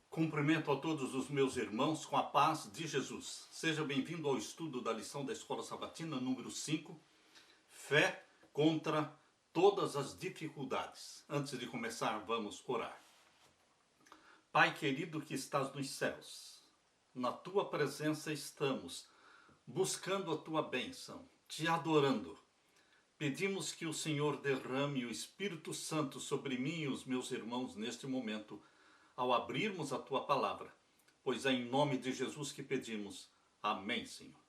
Cumprimento a todos os meus irmãos com a paz de Jesus. Seja bem-vindo ao estudo da lição da Escola Sabatina número 5, Fé contra todas as dificuldades. Antes de começar, vamos orar. Pai querido que estás nos céus, na tua presença estamos, buscando a tua bênção, te adorando. Pedimos que o Senhor derrame o Espírito Santo sobre mim e os meus irmãos neste momento, ao abrirmos a tua palavra, pois é em nome de Jesus que pedimos. Amém, Senhor.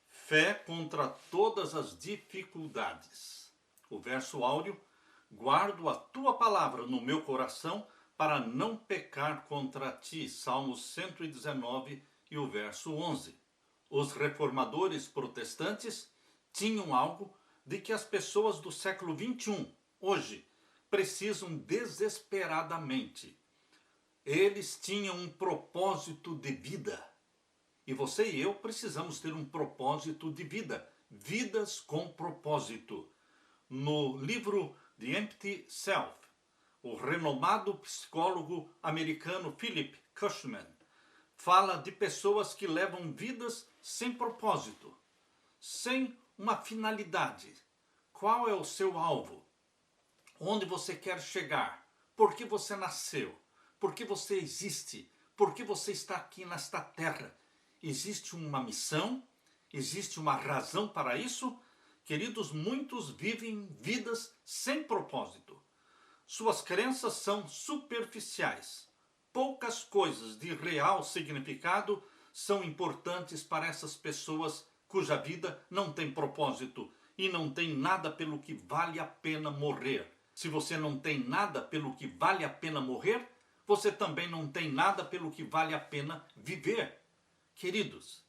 Fé contra todas as dificuldades. O verso áureo: guardo a tua palavra no meu coração para não pecar contra ti. Salmos 119 e o verso 11. Os reformadores protestantes tinham algo de que as pessoas do século 21, hoje, precisam desesperadamente. Eles tinham um propósito de vida. E você e eu precisamos ter um propósito de vida. Vidas com propósito. No livro The Empty Self, o renomado psicólogo americano Philip Cushman fala de pessoas que levam vidas sem propósito, sem uma finalidade. Qual é o seu alvo? Onde você quer chegar? Por que você nasceu? Por que você existe? Por que você está aqui nesta terra? Existe uma missão? Existe uma razão para isso? Queridos, muitos vivem vidas sem propósito. Suas crenças são superficiais. Poucas coisas de real significado são importantes para essas pessoas cuja vida não tem propósito e não tem nada pelo que vale a pena morrer. Se você não tem nada pelo que vale a pena morrer, você também não tem nada pelo que vale a pena viver. Queridos,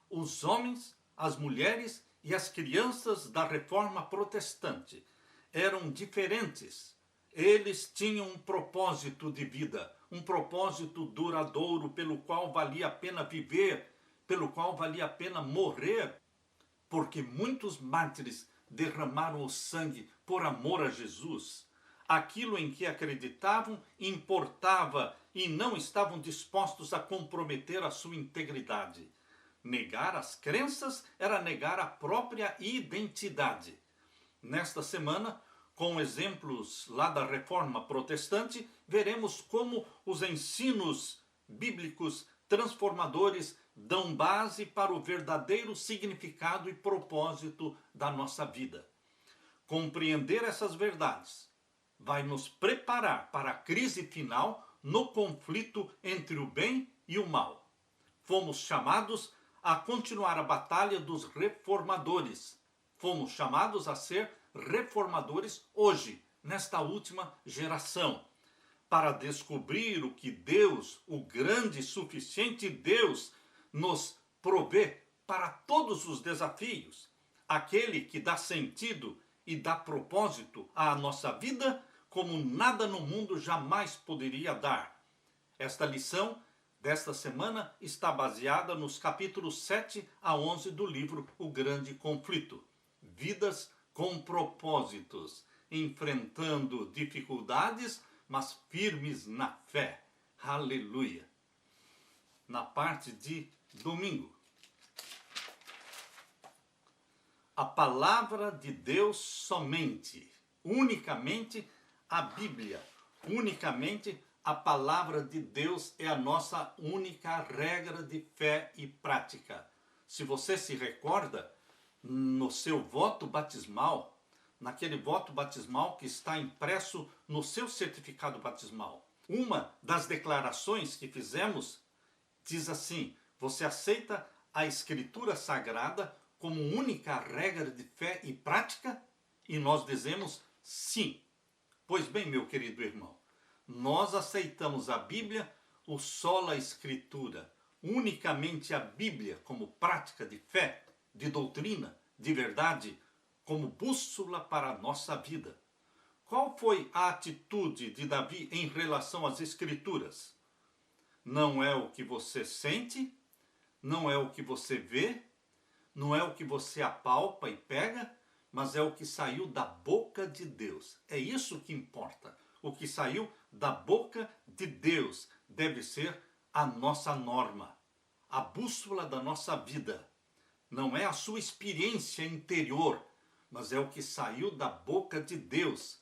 os homens, as mulheres e as crianças da Reforma Protestante eram diferentes. Eles tinham um propósito de vida, um propósito duradouro pelo qual valia a pena viver, pelo qual valia a pena morrer, porque muitos mártires derramaram o sangue por amor a Jesus. Aquilo em que acreditavam importava e não estavam dispostos a comprometer a sua integridade. Negar as crenças era negar a própria identidade. Nesta semana, com exemplos lá da Reforma Protestante, veremos como os ensinos bíblicos transformadores dão base para o verdadeiro significado e propósito da nossa vida. Compreender essas verdades vai nos preparar para a crise final no conflito entre o bem e o mal. Fomos chamados a continuar a batalha dos reformadores. Fomos chamados a ser reformadores hoje, nesta última geração, para descobrir o que Deus, o grande e suficiente Deus, nos provê para todos os desafios. Aquele que dá sentido e dá propósito à nossa vida como nada no mundo jamais poderia dar. Esta lição desta semana está baseada nos capítulos 7 a 11 do livro O Grande Conflito. Vidas com propósitos, enfrentando dificuldades, mas firmes na fé. Aleluia! Na parte de domingo, a palavra de Deus somente, unicamente a Bíblia, unicamente a palavra de Deus é a nossa única regra de fé e prática. Se você se recorda, no seu voto batismal, naquele voto batismal que está impresso no seu certificado batismal, uma das declarações que fizemos diz assim: você aceita a Escritura Sagrada como única regra de fé e prática? E nós dizemos sim. Pois bem, meu querido irmão, nós aceitamos a Bíblia, o sola Escritura, unicamente a Bíblia como prática de fé, de doutrina, de verdade, como bússola para a nossa vida. Qual foi a atitude de Davi em relação às Escrituras? Não é o que você sente, não é o que você vê, não é o que você apalpa e pega, mas é o que saiu da boca de Deus. É isso que importa. O que saiu da boca de Deus deve ser a nossa norma, a bússola da nossa vida. Não é a sua experiência interior, mas é o que saiu da boca de Deus.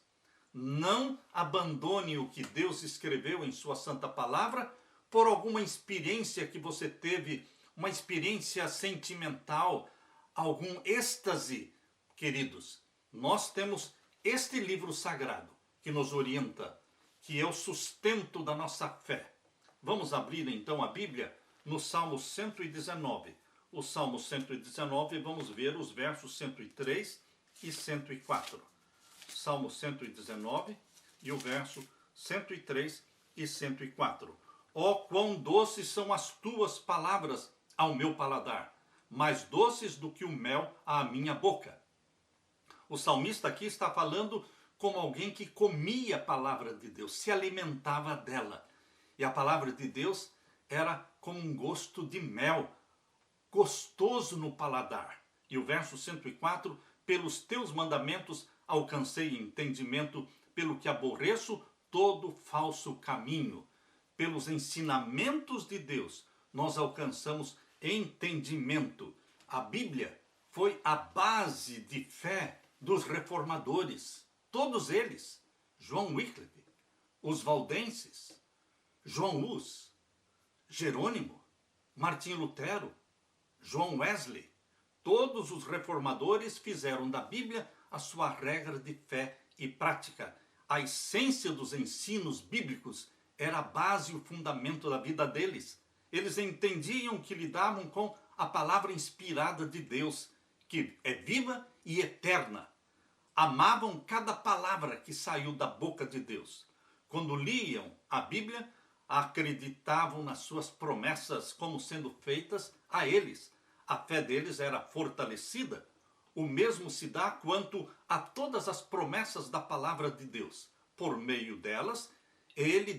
Não abandone o que Deus escreveu em sua santa palavra por alguma experiência que você teve, uma experiência sentimental, algum êxtase. Queridos, nós temos este livro sagrado que nos orienta, que é o sustento da nossa fé. Vamos abrir então a Bíblia no Salmo 119. O Salmo 119, vamos ver os versos 103 e 104. Salmo 119 e o verso 103 e 104. Ó, quão doces são as tuas palavras ao meu paladar, mais doces do que o mel à minha boca. O salmista aqui está falando como alguém que comia a palavra de Deus, se alimentava dela. E a palavra de Deus era como um gosto de mel, gostoso no paladar. E o verso 104, pelos teus mandamentos alcancei entendimento, pelo que aborreço todo falso caminho. Pelos ensinamentos de Deus, nós alcançamos entendimento. A Bíblia foi a base de fé dos reformadores, todos eles. João Wycliffe, os valdenses, João Hus, Jerônimo, Martinho Lutero, João Wesley, todos os reformadores fizeram da Bíblia a sua regra de fé e prática. A essência dos ensinos bíblicos era a base e o fundamento da vida deles. Eles entendiam que lidavam com a palavra inspirada de Deus, que é viva e eterna. Amavam cada palavra que saiu da boca de Deus. Quando liam a Bíblia, acreditavam nas suas promessas como sendo feitas a eles. A fé deles era fortalecida. O mesmo se dá quanto a todas as promessas da palavra de Deus. Por meio delas,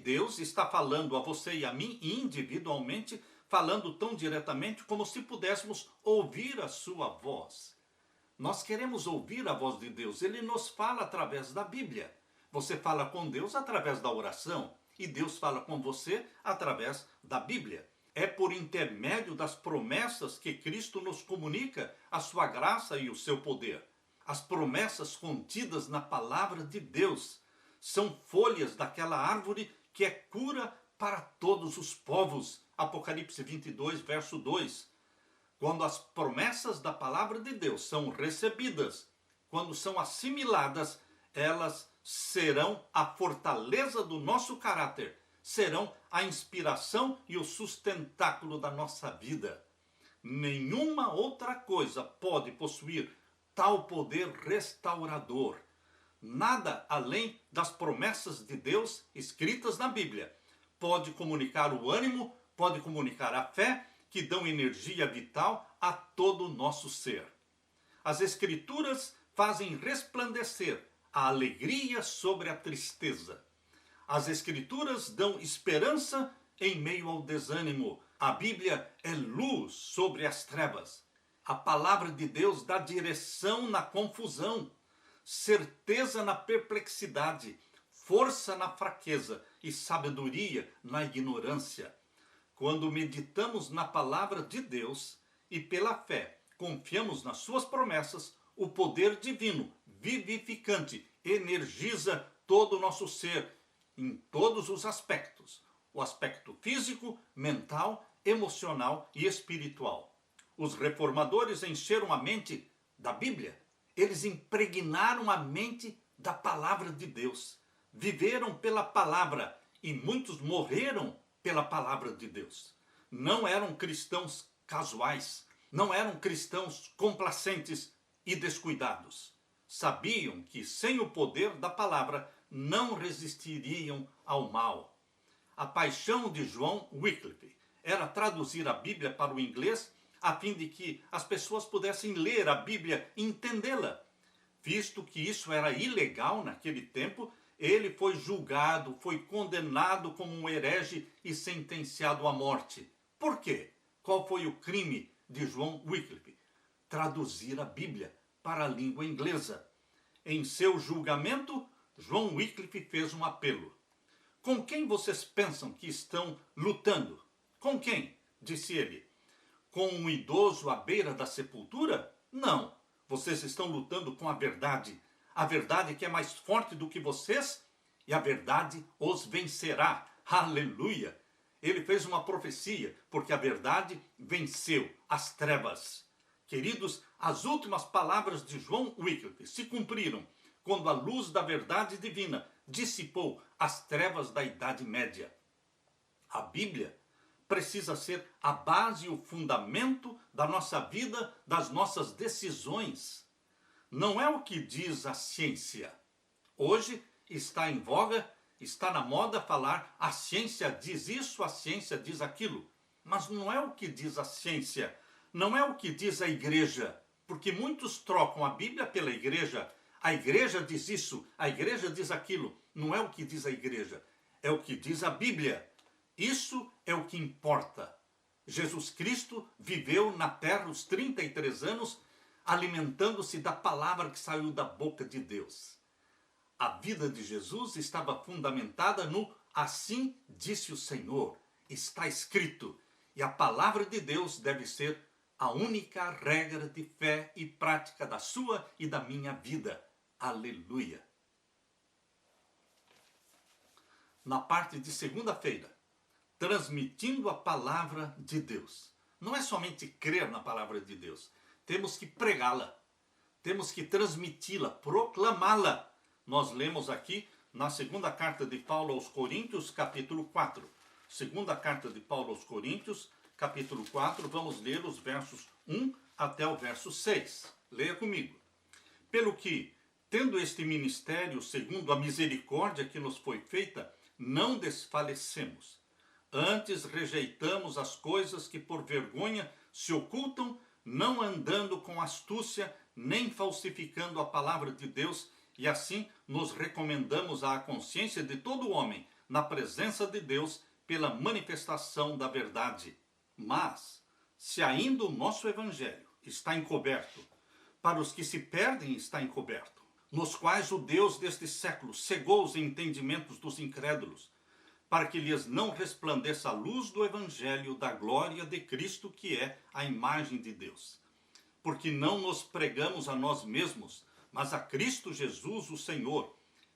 Deus, está falando a você e a mim individualmente, falando tão diretamente como se pudéssemos ouvir a sua voz. Nós queremos ouvir a voz de Deus. Ele nos fala através da Bíblia. Você fala com Deus através da oração e Deus fala com você através da Bíblia. É por intermédio das promessas que Cristo nos comunica a sua graça e o seu poder. As promessas contidas na palavra de Deus são folhas daquela árvore que é cura para todos os povos. Apocalipse 22, verso 2. Quando as promessas da palavra de Deus são recebidas, quando são assimiladas, elas serão a fortaleza do nosso caráter, serão a inspiração e o sustentáculo da nossa vida. Nenhuma outra coisa pode possuir tal poder restaurador. Nada além das promessas de Deus escritas na Bíblia pode comunicar o ânimo, pode comunicar a fé, que dão energia vital a todo o nosso ser. As Escrituras fazem resplandecer a alegria sobre a tristeza. As Escrituras dão esperança em meio ao desânimo. A Bíblia é luz sobre as trevas. A palavra de Deus dá direção na confusão, certeza na perplexidade, força na fraqueza e sabedoria na ignorância. Quando meditamos na palavra de Deus e pela fé confiamos nas suas promessas, o poder divino, vivificante, energiza todo o nosso ser em todos os aspectos. O aspecto físico, mental, emocional e espiritual. Os reformadores encheram a mente da Bíblia. Eles impregnaram a mente da palavra de Deus. Viveram pela palavra e muitos morreram pela palavra de Deus. Não eram cristãos casuais, não eram cristãos complacentes e descuidados. Sabiam que sem o poder da palavra não resistiriam ao mal. A paixão de João Wycliffe era traduzir a Bíblia para o inglês a fim de que as pessoas pudessem ler a Bíblia e entendê-la. Visto que isso era ilegal naquele tempo, ele foi julgado, foi condenado como um herege e sentenciado à morte. Por quê? Qual foi o crime de João Wycliffe? Traduzir a Bíblia para a língua inglesa. Em seu julgamento, João Wycliffe fez um apelo. Com quem vocês pensam que estão lutando? Com quem? Disse ele. Com um idoso à beira da sepultura? Não. Vocês estão lutando com a verdade. A verdade que é mais forte do que vocês, e a verdade os vencerá. Aleluia! Ele fez uma profecia, porque a verdade venceu as trevas. Queridos, as últimas palavras de John Wycliffe se cumpriram quando a luz da verdade divina dissipou as trevas da Idade Média. A Bíblia precisa ser a base e o fundamento da nossa vida, das nossas decisões. Não é o que diz a ciência. Hoje está em voga, está na moda falar a ciência diz isso, a ciência diz aquilo. Mas não é o que diz a ciência, não é o que diz a igreja, porque muitos trocam a Bíblia pela igreja. A igreja diz isso, a igreja diz aquilo. Não é o que diz a igreja, é o que diz a Bíblia. Isso é o que importa. Jesus Cristo viveu na terra os 33 anos alimentando-se da palavra que saiu da boca de Deus. A vida de Jesus estava fundamentada no assim disse o Senhor. Está escrito. E a palavra de Deus deve ser a única regra de fé e prática da sua e da minha vida. Aleluia. Na parte de segunda-feira, transmitindo a palavra de Deus. Não é somente crer na palavra de Deus. Temos que pregá-la. Temos que transmiti-la, proclamá-la. Nós lemos aqui na segunda carta de Paulo aos Coríntios, capítulo 4. Segunda carta de Paulo aos Coríntios, capítulo 4. Vamos ler os versos 1 até o verso 6. Leia comigo. Pelo que, tendo este ministério, segundo a misericórdia que nos foi feita, não desfalecemos. Antes rejeitamos as coisas que por vergonha se ocultam, não andando com astúcia, nem falsificando a palavra de Deus, e assim nos recomendamos à consciência de todo homem, na presença de Deus, pela manifestação da verdade. Mas, se ainda o nosso evangelho está encoberto, para os que se perdem está encoberto, nos quais o Deus deste século cegou os entendimentos dos incrédulos, para que lhes não resplandeça a luz do evangelho da glória de Cristo, que é a imagem de Deus. Porque não nos pregamos a nós mesmos, mas a Cristo Jesus, o Senhor,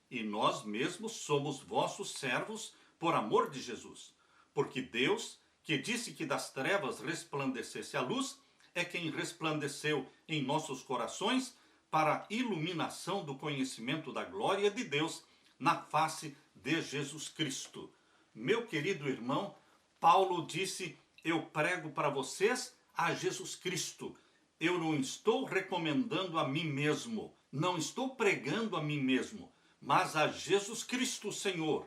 e nós mesmos somos vossos servos por amor de Jesus. Porque Deus, que disse que das trevas resplandecesse a luz, é quem resplandeceu em nossos corações para a iluminação do conhecimento da glória de Deus na face de Jesus Cristo. Meu querido irmão, Paulo disse, eu prego para vocês a Jesus Cristo. Eu não estou recomendando a mim mesmo, não estou pregando a mim mesmo, mas a Jesus Cristo, Senhor.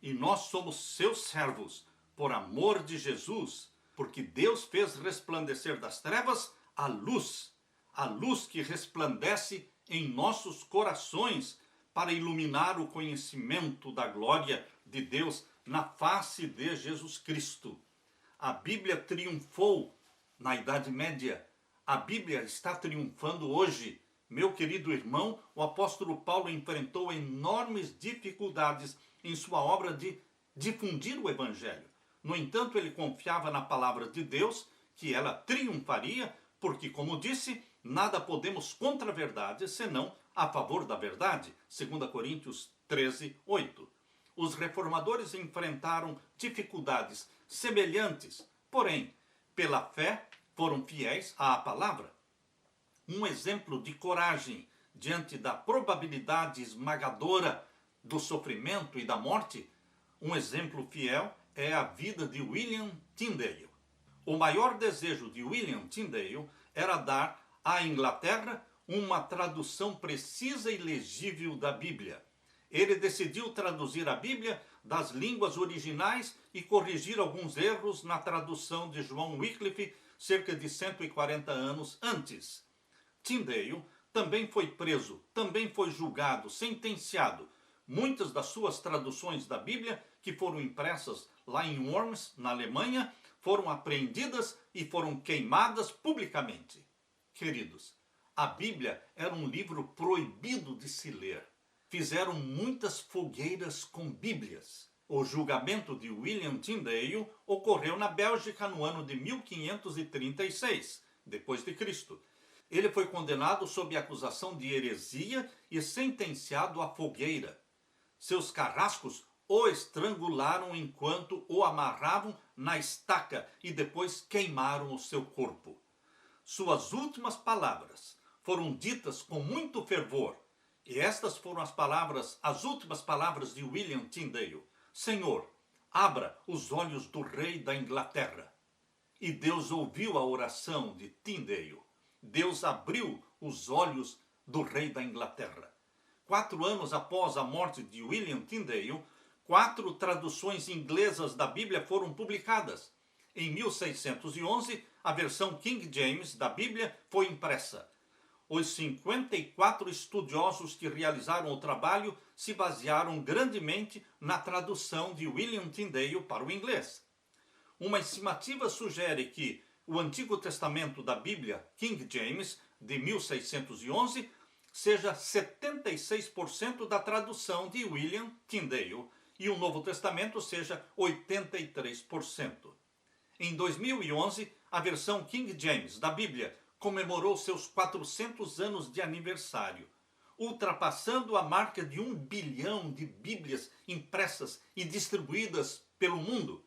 E nós somos seus servos, por amor de Jesus, porque Deus fez resplandecer das trevas a luz que resplandece em nossos corações para iluminar o conhecimento da glória de Deus na face de Jesus Cristo. A Bíblia triunfou na Idade Média. A Bíblia está triunfando hoje. Meu querido irmão, o apóstolo Paulo enfrentou enormes dificuldades em sua obra de difundir o Evangelho. No entanto, ele confiava na palavra de Deus, que ela triunfaria, porque, como disse, nada podemos contra a verdade, senão a favor da verdade. 2 Coríntios 13, 8. Os reformadores enfrentaram dificuldades semelhantes, porém, pela fé, foram fiéis à palavra. Um exemplo de coragem diante da probabilidade esmagadora do sofrimento e da morte, um exemplo fiel é a vida de William Tyndale. O maior desejo de William Tyndale era dar à Inglaterra uma tradução precisa e legível da Bíblia. Ele decidiu traduzir a Bíblia das línguas originais e corrigir alguns erros na tradução de John Wycliffe cerca de 140 anos antes. Tyndale também foi preso, também foi julgado, sentenciado. Muitas das suas traduções da Bíblia, que foram impressas lá em Worms, na Alemanha, foram apreendidas e foram queimadas publicamente. Queridos, a Bíblia era um livro proibido de se ler. Fizeram muitas fogueiras com Bíblias. O julgamento de William Tyndale ocorreu na Bélgica no ano de 1536, depois de Cristo. Ele foi condenado sob acusação de heresia e sentenciado à fogueira. Seus carrascos o estrangularam enquanto o amarravam na estaca e depois queimaram o seu corpo. Suas últimas palavras foram ditas com muito fervor, e estas foram as últimas palavras de William Tyndale: Senhor, abra os olhos do rei da Inglaterra. E Deus ouviu a oração de Tyndale. Deus abriu os olhos do rei da Inglaterra. 4 anos após a morte de William Tyndale, 4 traduções inglesas da Bíblia foram publicadas. Em 1611, a versão King James da Bíblia foi impressa. Os 54 estudiosos que realizaram o trabalho se basearam grandemente na tradução de William Tyndale para o inglês. Uma estimativa sugere que o Antigo Testamento da Bíblia, King James, de 1611, seja 76% da tradução de William Tyndale e o Novo Testamento seja 83%. Em 2011, a versão King James da Bíblia comemorou seus 400 anos de aniversário, ultrapassando a marca de 1 bilhão de Bíblias impressas e distribuídas pelo mundo.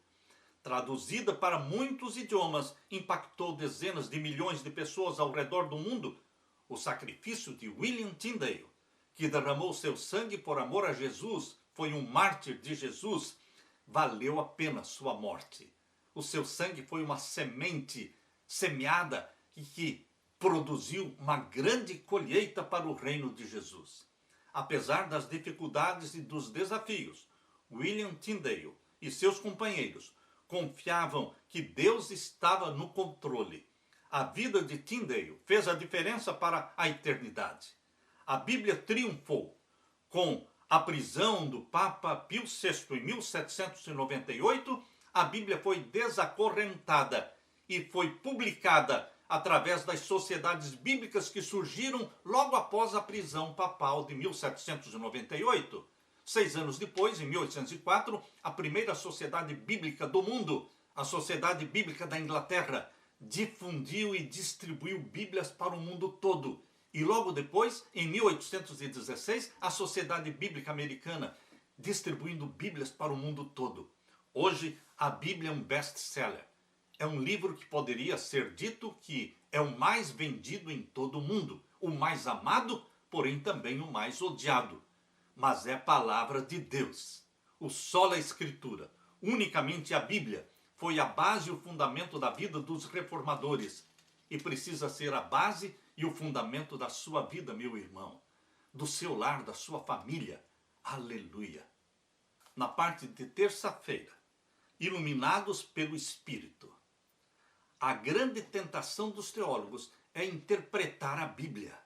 Traduzida para muitos idiomas, impactou dezenas de milhões de pessoas ao redor do mundo. O sacrifício de William Tyndale, que derramou seu sangue por amor a Jesus, foi um mártir de Jesus, valeu a pena sua morte. O seu sangue foi uma semente semeada e que produziu uma grande colheita para o reino de Jesus. Apesar das dificuldades e dos desafios, William Tyndale e seus companheiros confiavam que Deus estava no controle. A vida de Tyndale fez a diferença para a eternidade. A Bíblia triunfou. Com a prisão do Papa Pio VI em 1798, a Bíblia foi desacorrentada e foi publicada através das sociedades bíblicas que surgiram logo após a prisão papal de 1798. 6 anos depois, em 1804, a primeira sociedade bíblica do mundo, a Sociedade Bíblica da Inglaterra, difundiu e distribuiu Bíblias para o mundo todo. E logo depois, em 1816, a Sociedade Bíblica Americana, distribuindo Bíblias para o mundo todo. Hoje, a Bíblia é um best-seller. É um livro que poderia ser dito que é o mais vendido em todo o mundo, o mais amado, porém também o mais odiado. Mas é a palavra de Deus. O sola Escritura, unicamente a Bíblia, foi a base e o fundamento da vida dos reformadores. E precisa ser a base e o fundamento da sua vida, meu irmão, do seu lar, da sua família. Aleluia! Na parte de terça-feira, iluminados pelo Espírito. A grande tentação dos teólogos é interpretar a Bíblia.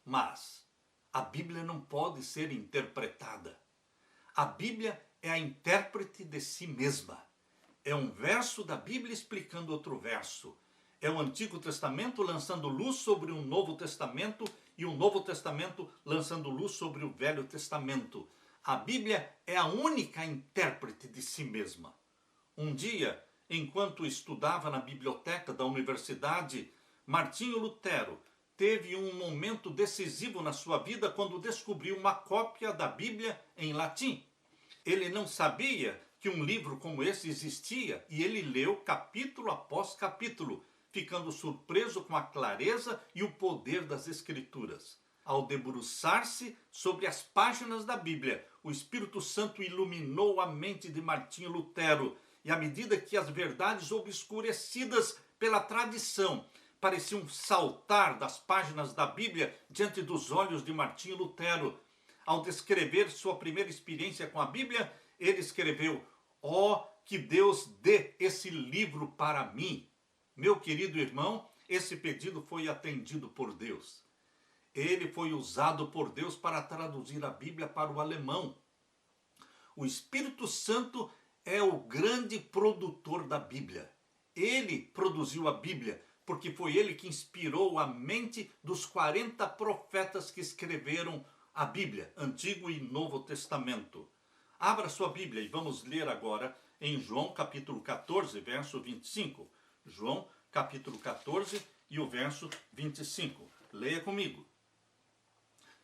Mas a Bíblia não pode ser interpretada. A Bíblia é a intérprete de si mesma. É um verso da Bíblia explicando outro verso. É o Antigo Testamento lançando luz sobre o Novo Testamento e o Novo Testamento lançando luz sobre o Velho Testamento. A Bíblia é a única intérprete de si mesma. Um dia, enquanto estudava na biblioteca da universidade, Martinho Lutero teve um momento decisivo na sua vida quando descobriu uma cópia da Bíblia em latim. Ele não sabia que um livro como esse existia e ele leu capítulo após capítulo, ficando surpreso com a clareza e o poder das Escrituras. Ao debruçar-se sobre as páginas da Bíblia, o Espírito Santo iluminou a mente de Martinho Lutero, e à medida que as verdades obscurecidas pela tradição pareciam saltar das páginas da Bíblia diante dos olhos de Martinho Lutero, ao descrever sua primeira experiência com a Bíblia, ele escreveu: "Ó, que Deus dê esse livro para mim." Meu querido irmão, esse pedido foi atendido por Deus. Ele foi usado por Deus para traduzir a Bíblia para o alemão. O Espírito Santo é o grande produtor da Bíblia. Ele produziu a Bíblia, porque foi ele que inspirou a mente dos 40 profetas que escreveram a Bíblia, Antigo e Novo Testamento. Abra sua Bíblia e vamos ler agora em João capítulo 14, verso 25. João capítulo 14 e o verso 25. Leia comigo.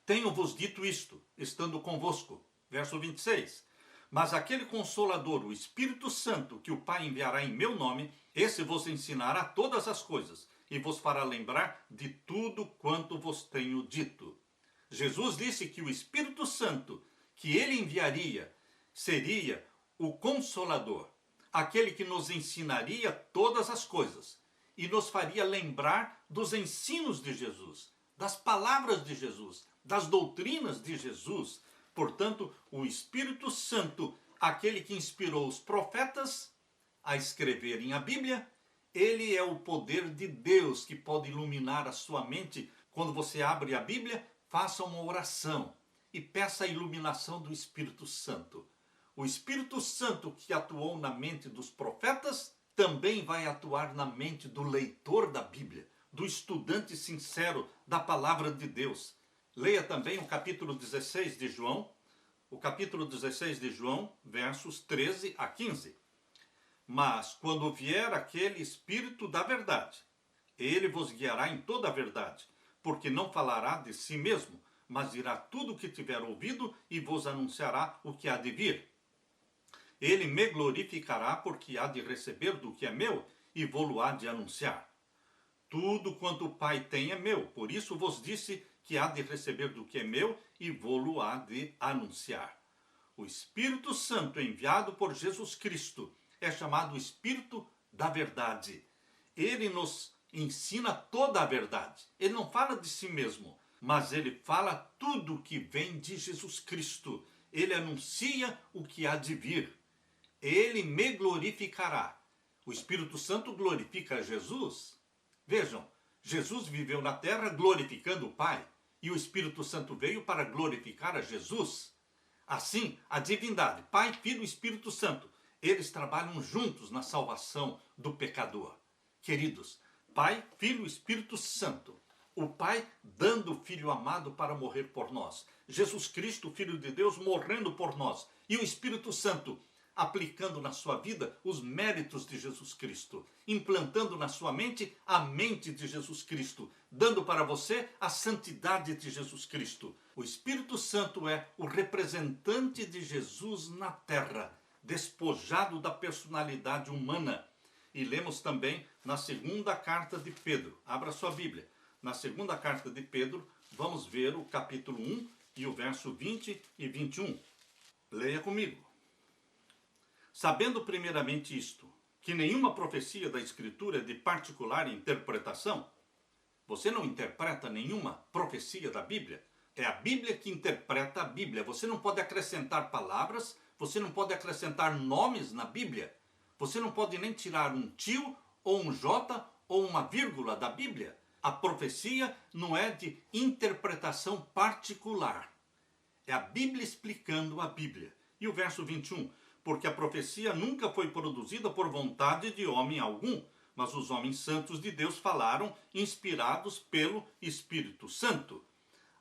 Tenho-vos dito isto, estando convosco. Verso 26. Mas aquele Consolador, o Espírito Santo, que o Pai enviará em meu nome, esse vos ensinará todas as coisas e vos fará lembrar de tudo quanto vos tenho dito. Jesus disse que o Espírito Santo, que ele enviaria, seria o Consolador, aquele que nos ensinaria todas as coisas e nos faria lembrar dos ensinos de Jesus, das palavras de Jesus, das doutrinas de Jesus. Portanto, o Espírito Santo, aquele que inspirou os profetas a escreverem a Bíblia, ele é o poder de Deus que pode iluminar a sua mente. Quando você abre a Bíblia, faça uma oração e peça a iluminação do Espírito Santo. O Espírito Santo que atuou na mente dos profetas também vai atuar na mente do leitor da Bíblia, do estudante sincero da palavra de Deus. Leia também o capítulo 16 de João, versos 13 a 15. Mas quando vier aquele Espírito da verdade, ele vos guiará em toda a verdade, porque não falará de si mesmo, mas dirá tudo o que tiver ouvido e vos anunciará o que há de vir. Ele me glorificará, porque há de receber do que é meu e vô-lo há de anunciar. Tudo quanto o Pai tem é meu, por isso vos disse que há de receber do que é meu e vô-lo há de anunciar. O Espírito Santo enviado por Jesus Cristo é chamado Espírito da Verdade. Ele nos ensina toda a verdade. Ele não fala de si mesmo, mas ele fala tudo que vem de Jesus Cristo. Ele anuncia o que há de vir. Ele me glorificará. O Espírito Santo glorifica Jesus. Vejam, Jesus viveu na terra glorificando o Pai, e o Espírito Santo veio para glorificar a Jesus. Assim, a divindade, Pai, Filho e Espírito Santo, eles trabalham juntos na salvação do pecador. Queridos, Pai, Filho e Espírito Santo, o Pai dando o Filho amado para morrer por nós, Jesus Cristo, Filho de Deus, morrendo por nós, e o Espírito Santo aplicando na sua vida os méritos de Jesus Cristo, implantando na sua mente a mente de Jesus Cristo, dando para você a santidade de Jesus Cristo. O Espírito Santo é o representante de Jesus na terra, despojado da personalidade humana. E lemos também na segunda carta de Pedro. Abra sua Bíblia. Na segunda carta de Pedro, vamos ver o capítulo 1 e o verso 20 e 21. Leia comigo. Sabendo primeiramente isto, que nenhuma profecia da Escritura é de particular interpretação, você não interpreta nenhuma profecia da Bíblia. É a Bíblia que interpreta a Bíblia. Você não pode acrescentar palavras, você não pode acrescentar nomes na Bíblia. Você não pode nem tirar um tio, ou um J, ou uma vírgula da Bíblia. A profecia não é de interpretação particular. É a Bíblia explicando a Bíblia. E o verso 21, porque a profecia nunca foi produzida por vontade de homem algum, mas os homens santos de Deus falaram, inspirados pelo Espírito Santo.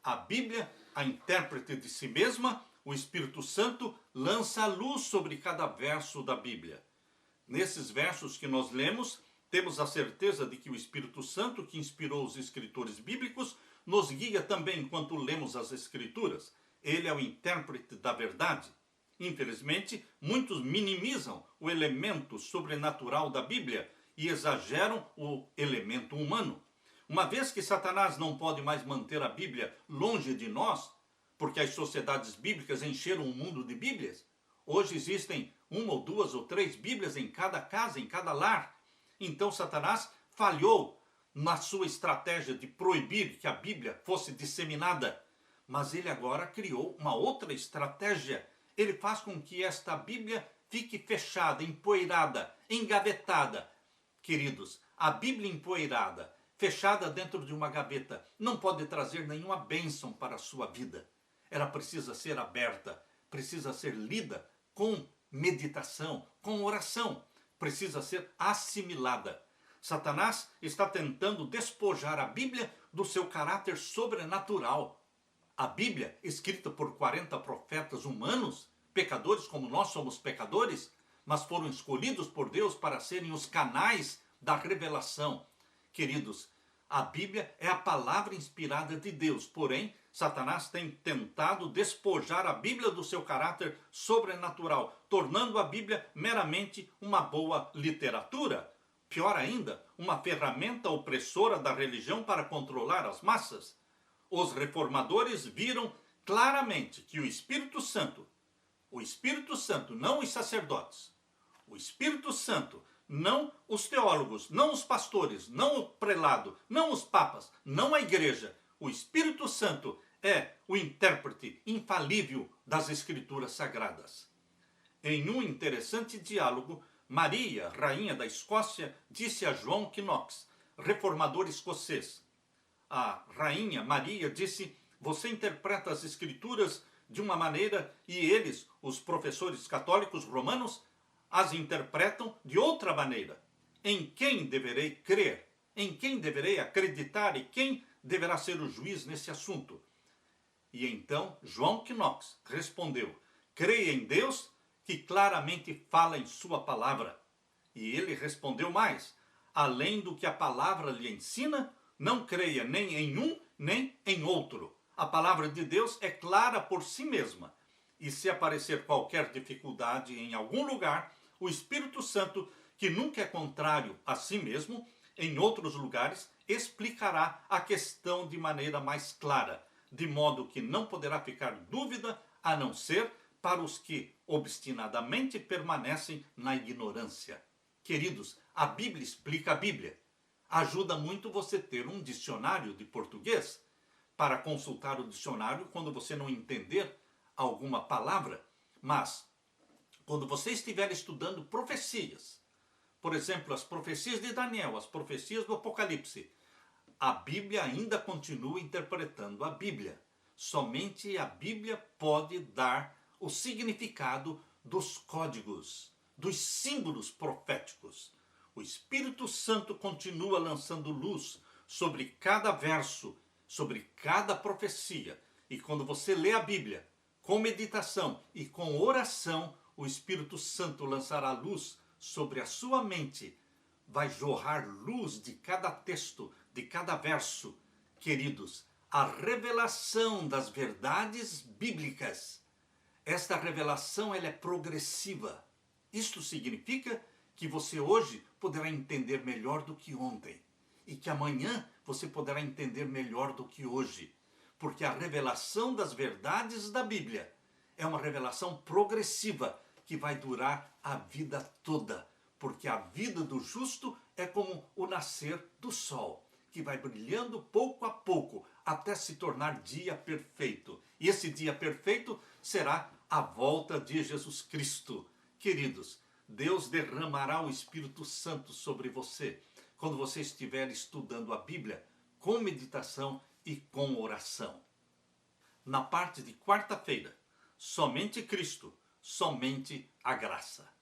A Bíblia, a intérprete de si mesma, o Espírito Santo lança a luz sobre cada verso da Bíblia. Nesses versos que nós lemos, temos a certeza de que o Espírito Santo, que inspirou os escritores bíblicos, nos guia também enquanto lemos as Escrituras. Ele é o intérprete da verdade. Infelizmente, muitos minimizam o elemento sobrenatural da Bíblia e exageram o elemento humano. Uma vez que Satanás não pode mais manter a Bíblia longe de nós, porque as sociedades bíblicas encheram o mundo de Bíblias, hoje existem 1 ou 2 ou 3 Bíblias em cada casa, em cada lar. Então Satanás falhou na sua estratégia de proibir que a Bíblia fosse disseminada. Mas ele agora criou uma outra estratégia. Ele faz com que esta Bíblia fique fechada, empoeirada, engavetada. Queridos, a Bíblia empoeirada, fechada dentro de uma gaveta, não pode trazer nenhuma bênção para a sua vida. Ela precisa ser aberta, precisa ser lida com meditação, com oração. Precisa ser assimilada. Satanás está tentando despojar a Bíblia do seu caráter sobrenatural. A Bíblia, escrita por 40 profetas humanos, pecadores como nós somos pecadores, mas foram escolhidos por Deus para serem os canais da revelação. Queridos, a Bíblia é a palavra inspirada de Deus, porém, Satanás tem tentado despojar a Bíblia do seu caráter sobrenatural, tornando a Bíblia meramente uma boa literatura. Pior ainda, uma ferramenta opressora da religião para controlar as massas. Os reformadores viram claramente que o Espírito Santo, não os sacerdotes, o Espírito Santo, não os teólogos, não os pastores, não o prelado, não os papas, não a igreja. O Espírito Santo é o intérprete infalível das Escrituras Sagradas. Em um interessante diálogo, Maria, rainha da Escócia, disse a João Knox, reformador escocês. A rainha Maria disse: você interpreta as Escrituras de uma maneira e eles, os professores católicos romanos, as interpretam de outra maneira. Em quem deverei crer? Em quem deverei acreditar? E quem deverá ser o juiz nesse assunto? E então João Knox respondeu: creia em Deus, que claramente fala em sua palavra. E ele respondeu mais: além do que a palavra lhe ensina, não creia nem em um nem em outro. A palavra de Deus é clara por si mesma. E se aparecer qualquer dificuldade em algum lugar, o Espírito Santo, que nunca é contrário a si mesmo, em outros lugares, explicará a questão de maneira mais clara, de modo que não poderá ficar dúvida, a não ser para os que obstinadamente permanecem na ignorância. Queridos, a Bíblia explica a Bíblia. Ajuda muito você ter um dicionário de português para consultar o dicionário quando você não entender alguma palavra. Mas, quando você estiver estudando profecias, por exemplo, as profecias de Daniel, as profecias do Apocalipse, a Bíblia ainda continua interpretando a Bíblia. Somente a Bíblia pode dar o significado dos códigos, dos símbolos proféticos. O Espírito Santo continua lançando luz sobre cada verso, sobre cada profecia. E quando você lê a Bíblia com meditação e com oração, o Espírito Santo lançará luz sobre a sua mente. Vai jorrar luz de cada texto, de cada verso. Queridos, a revelação das verdades bíblicas, esta revelação ela é progressiva. Isto significa que você hoje poderá entender melhor do que ontem. E que amanhã você poderá entender melhor do que hoje. Porque a revelação das verdades da Bíblia é uma revelação progressiva que vai durar a vida toda. Porque a vida do justo é como o nascer do sol, que vai brilhando pouco a pouco até se tornar dia perfeito. E esse dia perfeito será a volta de Jesus Cristo. Queridos, Deus derramará o Espírito Santo sobre você quando você estiver estudando a Bíblia com meditação e com oração. Na parte de quarta-feira, somente Cristo, somente a graça.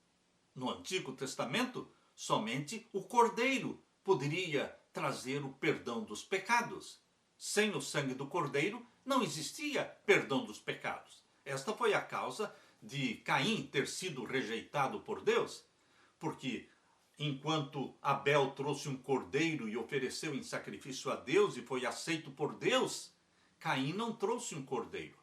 No Antigo Testamento, somente o Cordeiro poderia trazer o perdão dos pecados. Sem o sangue do Cordeiro, não existia perdão dos pecados. Esta foi a causa de Caim ter sido rejeitado por Deus, porque enquanto Abel trouxe um cordeiro e ofereceu em sacrifício a Deus e foi aceito por Deus, Caim não trouxe um cordeiro.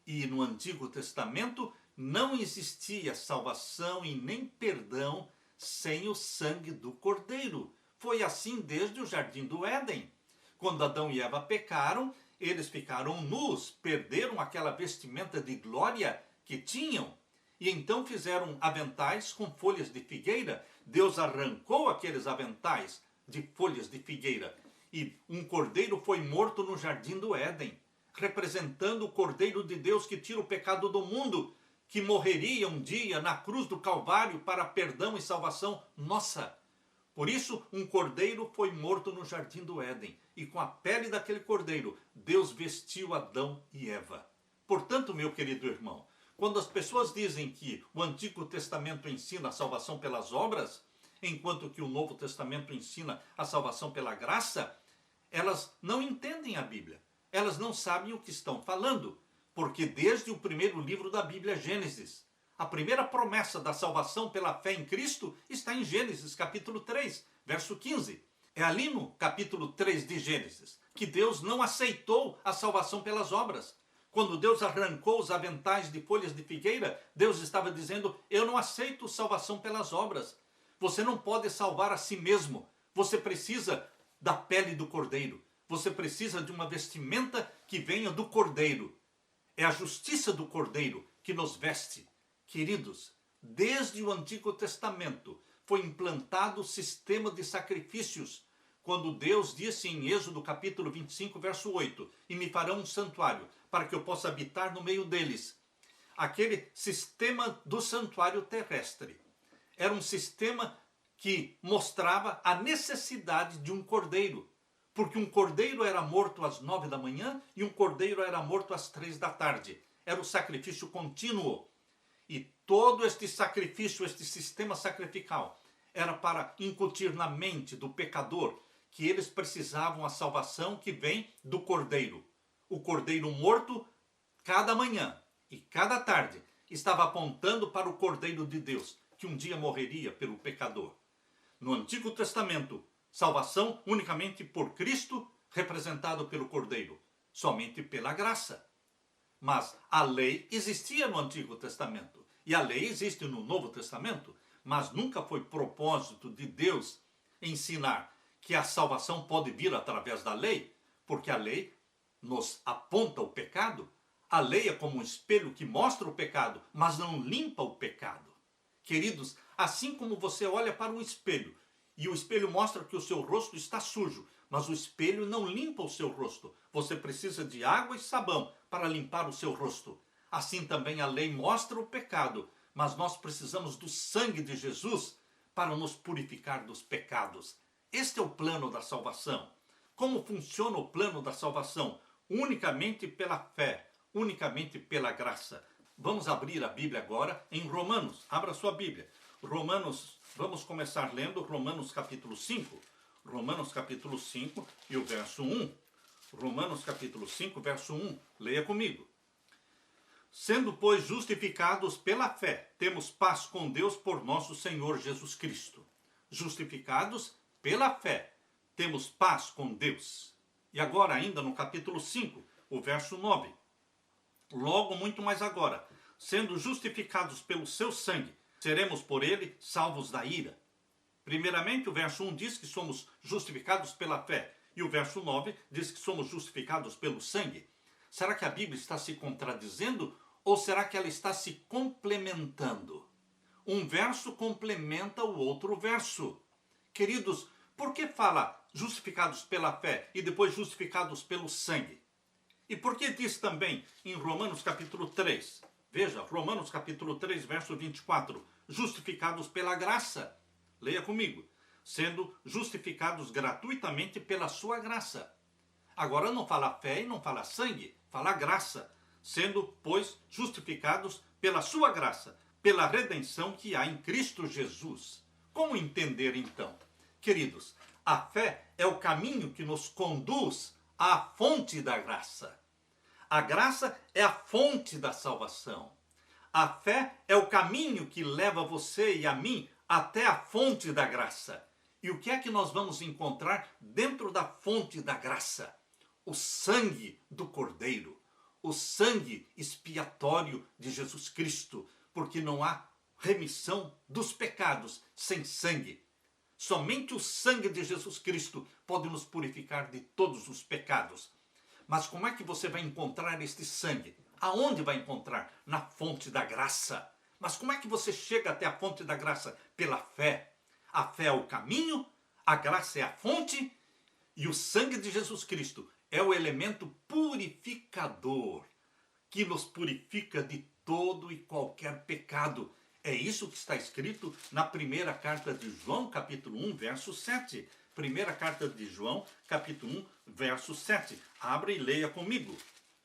E no Antigo Testamento não existia salvação e nem perdão sem o sangue do cordeiro. Foi assim desde o Jardim do Éden. Quando Adão e Eva pecaram, eles ficaram nus, perderam aquela vestimenta de glória que tinham. E então fizeram aventais com folhas de figueira. Deus arrancou aqueles aventais de folhas de figueira. E um cordeiro foi morto no Jardim do Éden, representando o Cordeiro de Deus que tira o pecado do mundo, que morreria um dia na cruz do Calvário para perdão e salvação nossa. Por isso, um cordeiro foi morto no Jardim do Éden. E com a pele daquele cordeiro, Deus vestiu Adão e Eva. Portanto, meu querido irmão, quando as pessoas dizem que o Antigo Testamento ensina a salvação pelas obras, enquanto que o Novo Testamento ensina a salvação pela graça, elas não entendem a Bíblia. Elas não sabem o que estão falando. Porque desde o primeiro livro da Bíblia, Gênesis, a primeira promessa da salvação pela fé em Cristo está em Gênesis capítulo 3, verso 15. É ali no capítulo 3 de Gênesis que Deus não aceitou a salvação pelas obras. Quando Deus arrancou os aventais de folhas de figueira, Deus estava dizendo: eu não aceito salvação pelas obras. Você não pode salvar a si mesmo. Você precisa da pele do cordeiro. Você precisa de uma vestimenta que venha do cordeiro. É a justiça do cordeiro que nos veste. Queridos, desde o Antigo Testamento foi implantado o sistema de sacrifícios. Quando Deus disse em Êxodo capítulo 25, verso 8, e me farão um santuário para que eu possa habitar no meio deles. Aquele sistema do santuário terrestre era um sistema que mostrava a necessidade de um cordeiro. Porque um cordeiro era morto às 9 da manhã e um cordeiro era morto às 3 da tarde. Era o sacrifício contínuo. E todo este sacrifício, este sistema sacrificial, era para incutir na mente do pecador que eles precisavam a salvação que vem do cordeiro. O cordeiro morto, cada manhã e cada tarde, estava apontando para o cordeiro de Deus, que um dia morreria pelo pecador. No Antigo Testamento, salvação unicamente por Cristo, representado pelo cordeiro, somente pela graça. Mas a lei existia no Antigo Testamento e a lei existe no Novo Testamento, mas nunca foi propósito de Deus ensinar que a salvação pode vir através da lei, porque a lei nos aponta o pecado. A lei é como um espelho que mostra o pecado, mas não limpa o pecado. Queridos, assim como você olha para um espelho e o espelho mostra que o seu rosto está sujo, mas o espelho não limpa o seu rosto. Você precisa de água e sabão para limpar o seu rosto. Assim também a lei mostra o pecado, mas nós precisamos do sangue de Jesus para nos purificar dos pecados. Este é o plano da salvação. Como funciona o plano da salvação? Unicamente pela fé, unicamente pela graça. Vamos abrir a Bíblia agora em Romanos. Abra sua Bíblia. Vamos começar lendo Romanos capítulo 5. Romanos capítulo 5 e o verso 1. Romanos capítulo 5, verso 1. Leia comigo. Sendo, pois, justificados pela fé, temos paz com Deus por nosso Senhor Jesus Cristo. Justificados pela fé, temos paz com Deus. E agora ainda no capítulo 5, o verso 9. Logo, muito mais agora, sendo justificados pelo seu sangue, seremos por ele salvos da ira. Primeiramente, o verso 1 diz que somos justificados pela fé. E o verso 9 diz que somos justificados pelo sangue. Será que a Bíblia está se contradizendo ou será que ela está se complementando? Um verso complementa o outro verso. Queridos, por que fala justificados pela fé e depois justificados pelo sangue? E por que diz também em Romanos capítulo 3? Veja, Romanos capítulo 3, verso 24. Justificados pela graça. Leia comigo. Sendo justificados gratuitamente pela sua graça. Agora não fala fé e não fala sangue, fala graça. Sendo, pois, justificados pela sua graça, pela redenção que há em Cristo Jesus. Como entender então? Queridos, a fé é o caminho que nos conduz à fonte da graça. A graça é a fonte da salvação. A fé é o caminho que leva você e a mim até a fonte da graça. E o que é que nós vamos encontrar dentro da fonte da graça? O sangue do Cordeiro, o sangue expiatório de Jesus Cristo, porque não há remissão dos pecados sem sangue. Somente o sangue de Jesus Cristo pode nos purificar de todos os pecados. Mas como é que você vai encontrar este sangue? Aonde vai encontrar? Na fonte da graça. Mas como é que você chega até a fonte da graça? Pela fé. A fé é o caminho, a graça é a fonte e o sangue de Jesus Cristo é o elemento purificador que nos purifica de todo e qualquer pecado. É isso que está escrito na primeira carta de João, capítulo 1, verso 7. Primeira carta de João, capítulo 1, verso 7. Abra e leia comigo.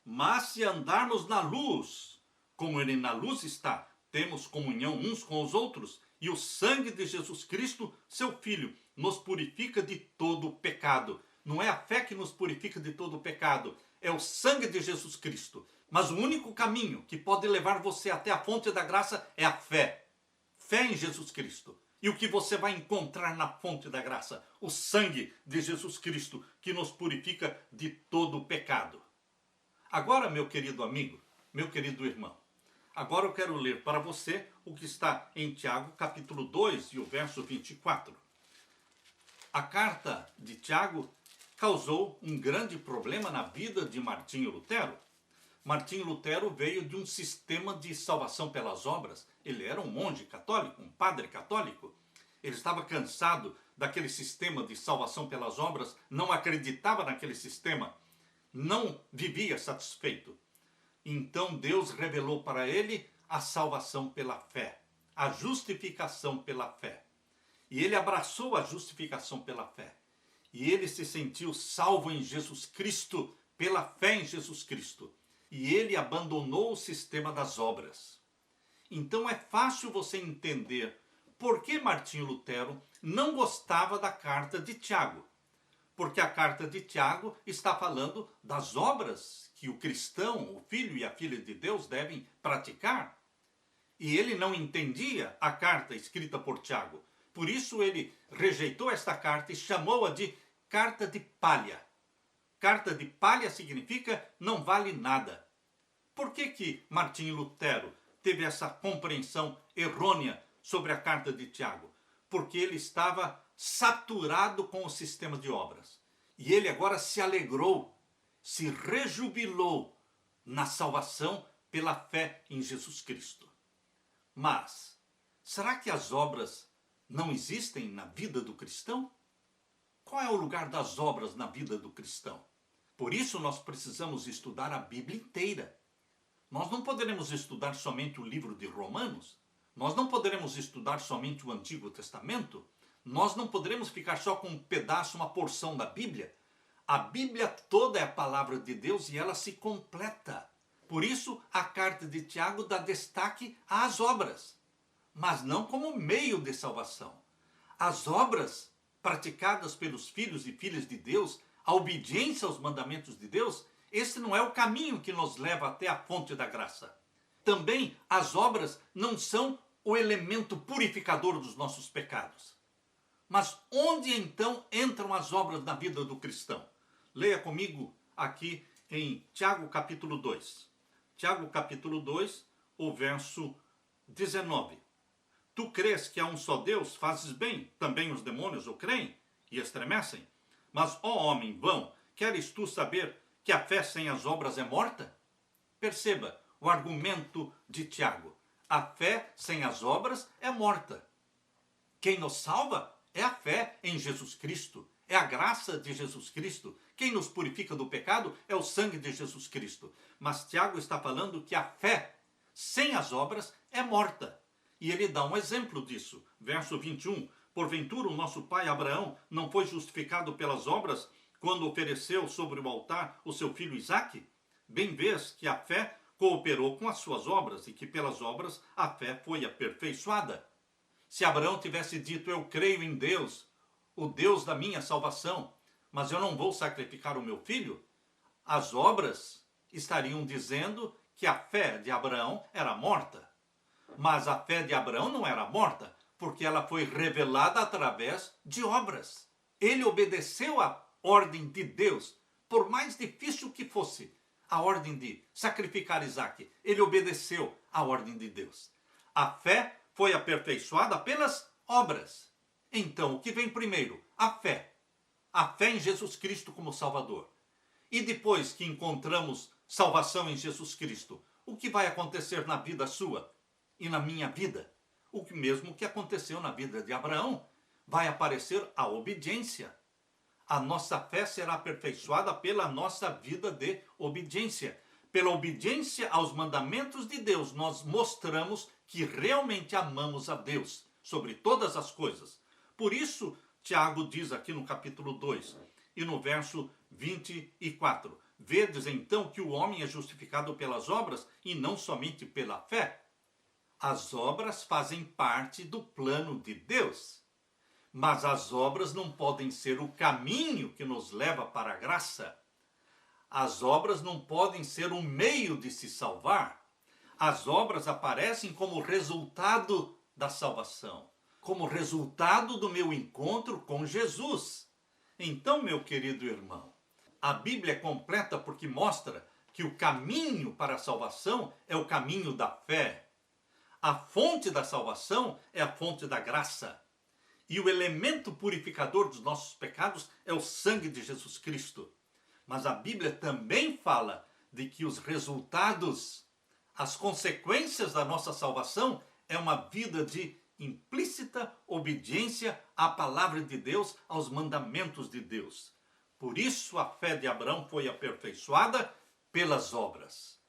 Mas se andarmos na luz, como ele na luz está, temos comunhão uns com os outros, e o sangue de Jesus Cristo, seu Filho, nos purifica de todo o pecado. Não é a fé que nos purifica de todo o pecado, é o sangue de Jesus Cristo. Mas o único caminho que pode levar você até a fonte da graça é a fé. Fé em Jesus Cristo. E o que você vai encontrar na fonte da graça? O sangue de Jesus Cristo, que nos purifica de todo o pecado. Agora, meu querido amigo, meu querido irmão, agora eu quero ler para você o que está em Tiago, capítulo 2, e o verso 24. A carta de Tiago causou um grande problema na vida de Martinho Lutero. Martinho Lutero veio de um sistema de salvação pelas obras. Ele era um monge católico, um padre católico. Ele estava cansado daquele sistema de salvação pelas obras, não acreditava naquele sistema, não vivia satisfeito. Então Deus revelou para ele a salvação pela fé, a justificação pela fé. E ele abraçou a justificação pela fé. E ele se sentiu salvo em Jesus Cristo, pela fé em Jesus Cristo. E ele abandonou o sistema das obras. Então é fácil você entender por que Martinho Lutero não gostava da carta de Tiago. Porque a carta de Tiago está falando das obras que o cristão, o filho e a filha de Deus devem praticar. E ele não entendia a carta escrita por Tiago. Por isso ele rejeitou esta carta e chamou-a de carta de palha. Carta de palha significa não vale nada. Por que Martinho Lutero teve essa compreensão errônea sobre a carta de Tiago? Porque ele estava saturado com o sistema de obras. E ele agora se alegrou, se rejubilou na salvação pela fé em Jesus Cristo. Mas, será que as obras não existem na vida do cristão? Qual é o lugar das obras na vida do cristão? Por isso nós precisamos estudar a Bíblia inteira. Nós não poderemos estudar somente o livro de Romanos. Nós não poderemos estudar somente o Antigo Testamento. Nós não poderemos ficar só com um pedaço, uma porção da Bíblia. A Bíblia toda é a palavra de Deus e ela se completa. Por isso a carta de Tiago dá destaque às obras, mas não como meio de salvação. As obras praticadas pelos filhos e filhas de Deus, a obediência aos mandamentos de Deus, esse não é o caminho que nos leva até a fonte da graça. Também as obras não são o elemento purificador dos nossos pecados. Mas onde então entram as obras na vida do cristão? Leia comigo aqui em Tiago capítulo 2. Tiago capítulo 2, o verso 19. Tu crês que há um só Deus, fazes bem, também os demônios o creem e estremecem. Mas, ó homem vão, queres tu saber que a fé sem as obras é morta? Perceba o argumento de Tiago. A fé sem as obras é morta. Quem nos salva é a fé em Jesus Cristo, é a graça de Jesus Cristo. Quem nos purifica do pecado é o sangue de Jesus Cristo. Mas Tiago está falando que a fé sem as obras é morta. E ele dá um exemplo disso. Verso 21. Porventura o nosso pai Abraão não foi justificado pelas obras quando ofereceu sobre o altar o seu filho Isaque? Bem vês que a fé cooperou com as suas obras e que pelas obras a fé foi aperfeiçoada. Se Abraão tivesse dito, eu creio em Deus, o Deus da minha salvação, mas eu não vou sacrificar o meu filho, as obras estariam dizendo que a fé de Abraão era morta. Mas a fé de Abraão não era morta, porque ela foi revelada através de obras. Ele obedeceu à ordem de Deus, por mais difícil que fosse a ordem de sacrificar Isaque. Ele obedeceu à ordem de Deus. A fé foi aperfeiçoada pelas obras. Então, o que vem primeiro? A fé. A fé em Jesus Cristo como Salvador. E depois que encontramos salvação em Jesus Cristo, o que vai acontecer na vida sua e na minha vida? O mesmo que aconteceu na vida de Abraão. Vai aparecer a obediência. A nossa fé será aperfeiçoada pela nossa vida de obediência. Pela obediência aos mandamentos de Deus, nós mostramos que realmente amamos a Deus sobre todas as coisas. Por isso, Tiago diz aqui no capítulo 2 e no verso 24. Vedes então que o homem é justificado pelas obras e não somente pela fé. As obras fazem parte do plano de Deus. Mas as obras não podem ser o caminho que nos leva para a graça. As obras não podem ser o meio de se salvar. As obras aparecem como resultado da salvação, como resultado do meu encontro com Jesus. Então, meu querido irmão, a Bíblia é completa porque mostra que o caminho para a salvação é o caminho da fé. A fonte da salvação é a fonte da graça. E o elemento purificador dos nossos pecados é o sangue de Jesus Cristo. Mas a Bíblia também fala de que os resultados, as consequências da nossa salvação é uma vida de implícita obediência à palavra de Deus, aos mandamentos de Deus. Por isso a fé de Abraão foi aperfeiçoada pelas obras.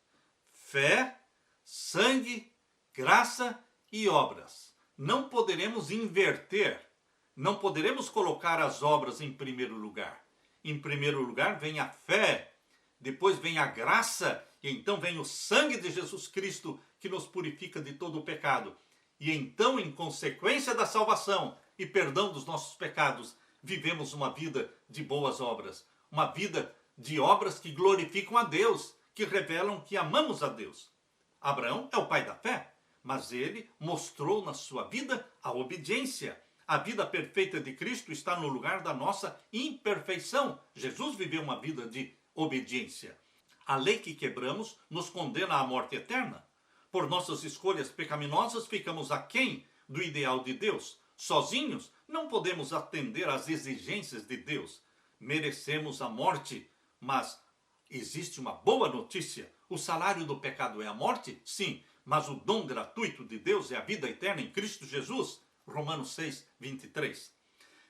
Fé, sangue, graça e obras. Não poderemos inverter, não poderemos colocar as obras em primeiro lugar. Em primeiro lugar vem a fé, depois vem a graça, e então vem o sangue de Jesus Cristo que nos purifica de todo o pecado. E então, em consequência da salvação e perdão dos nossos pecados, vivemos uma vida de boas obras, uma vida de obras que glorificam a Deus, que revelam que amamos a Deus. Abraão é o pai da fé, mas ele mostrou na sua vida a obediência. A vida perfeita de Cristo está no lugar da nossa imperfeição. Jesus viveu uma vida de obediência. A lei que quebramos nos condena à morte eterna. Por nossas escolhas pecaminosas, ficamos aquém do ideal de Deus. Sozinhos, não podemos atender às exigências de Deus. Merecemos a morte, mas existe uma boa notícia. O salário do pecado é a morte? Sim, mas o dom gratuito de Deus é a vida eterna em Cristo Jesus. Romanos 6, 23.